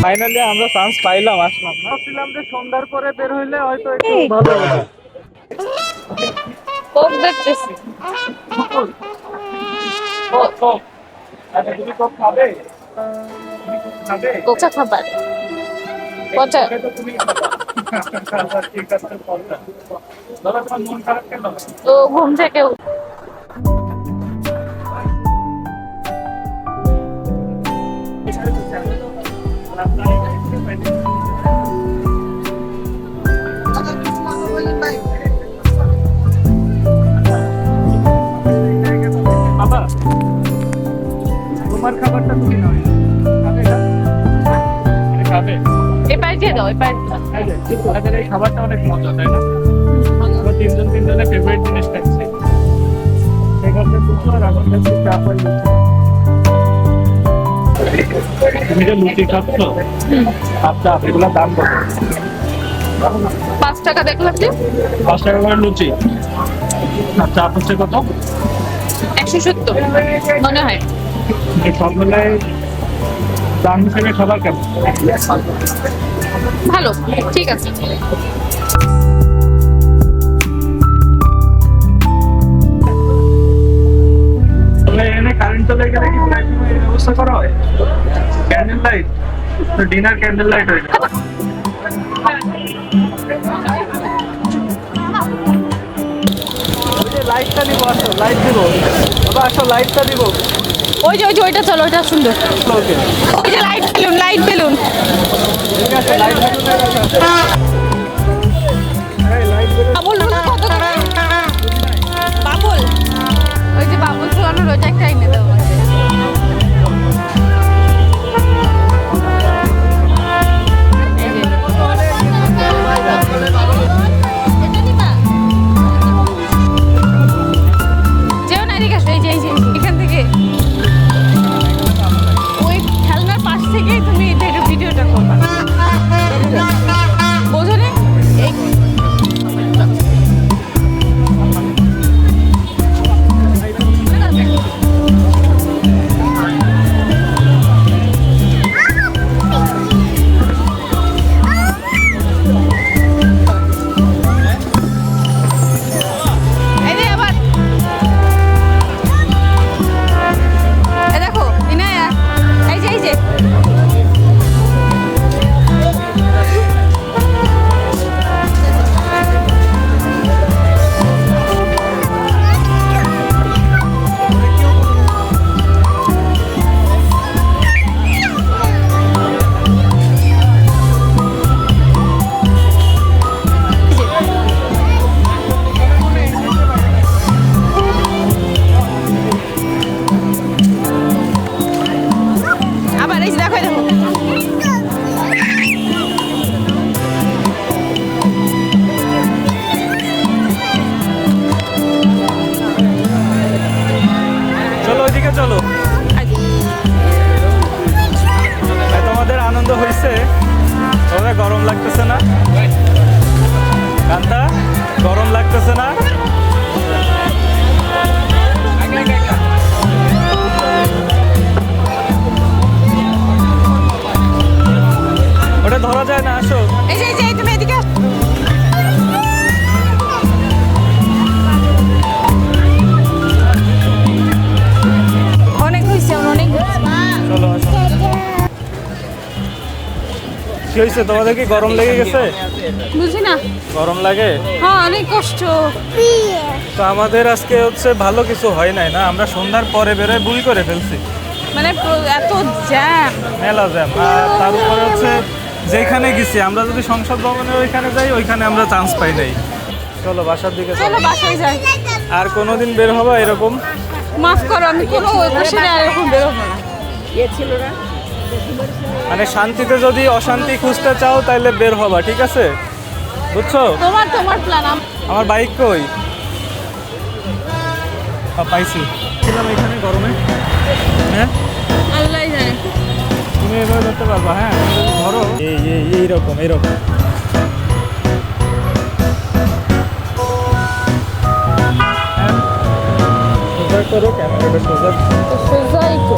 Finally আমরা chance পাইলাম, আসলাম না। ভাবছিলাম যে সন্ধ্যার পরে বের হইলে হয়তো একটু ভালো হতো। কোক দেখতেছি। আচ্ছা, তুমি কোক খাবে? খাবে? কোকা খাবার পচা। তো তুমি খাবা। আচ্ছা, ঠিক আছে, বললাম। দাদা, তোমার মন খারাপ কেন? তো ঘুম থেকে বাবা, তোমার খাবারটা তুমি নাও। খাবে এটা? এটা খাবে? এই পাশ দিয়ে দাও, এই পাশ দিয়ে দাও। আপনাদের এই খাবারটা অনেক মজা, তাই না? আমরা তিনজনের ফেভারিট জিনিস খাচ্ছি। সেখানে দুটো আর আমার কাছে চা পাই। তুমি যে লুচি খাচ্ছ, আচ্ছা, এগুলোর দাম কত? 5 টাকা দেখলাম যে 5 টাকা করে লুচি। আচ্ছা, হচ্ছে কত? 170 মনে হয়। সব মিলায় দাম হিসেবে খাবার কেমন? ভালো, ঠিক আছে। এখানে কারেন্ট চলে গেলে কি প্রায় সময় এই ব্যবস্থা করা হয়? ক্যান্ডেল লাইট, তো ডিনার ক্যান্ডেল লাইট হয়ে যায়। লাইটটা দিব, আসো লাইট দিব, বাবা আসো লাইটটা দিব। ওই যে ওইটা চলো, ওইটা সুন্দর। ওকে, ওই যে লাইট বেলুন, লাইট বেলুন। ঠিক আছে, লাইট বাবুল গুলো কত করে? বাবুল, ওই যে বাবুল চুলানোর ওইটা একটা এনে দাও আমাকে। এই যে। যেও না, এদিকে আসো, এই যে এখান থেকে ওই খেলনার পাশ থেকে তুমি এটা ভিডিওটা করবা, বোঝো নি? এই এই যে আবার এই দেখো ইনায়া, এই যে আবার এই যে দেখো, এই দেখো। চলো ওইদিকে চলো। তোমাদের আনন্দ হয়েছে? তোমাদের গরম লাগতেছে না? কান্তা, গরম লাগতেছে না? ওটা ধরা যায় না, আসো। এই যে তুমি এদিকে আসো। অনেক হয়েছে, অনেক হয়েছে। চলো আসো। কি হয়েছে, তোমাদের কি গরম লেগে গেছে? বুঝি না, গরম লাগে? হ্যাঁ অনেক কষ্ট। তো আমাদের আজকে হচ্ছে ভালো কিছু হয় নাই না, আমরা সন্ধ্যার পরে বেরোয় ভুল করে ফেলছি। মানে এত জ্যাম, মেলা জ্যাম। আর তার উপরে হচ্ছে যেখানে গেছি আমরা, যদি সংসদ ভবনের ওইখানে যাই, ওইখানে আমরা চান্স পাই নাই। চলো বাসার দিকে চলো চলো। বাসায় যাই। আর কোনোদিন বের হবা এরকম? মাফ করো, আমি কোনো বসে আর এরকম বেরোবো না। মানে শান্তিতে যদি অশান্তি খুঁজতে চাও তাহলে বের হবা, ঠিক আছে? বুঝছো? তোমার প্ল্যান। আমার বাইক কই? পাইছি। ছিলাম এখানে গরমে। হ্যাঁ, আল্লাহ জানে। তুমি এভাবে ধরতে পারবা? হ্যাঁ, ধরো। এইরকম সোজা করো, ক্যামেরাটা সোজা। সোজাই তো।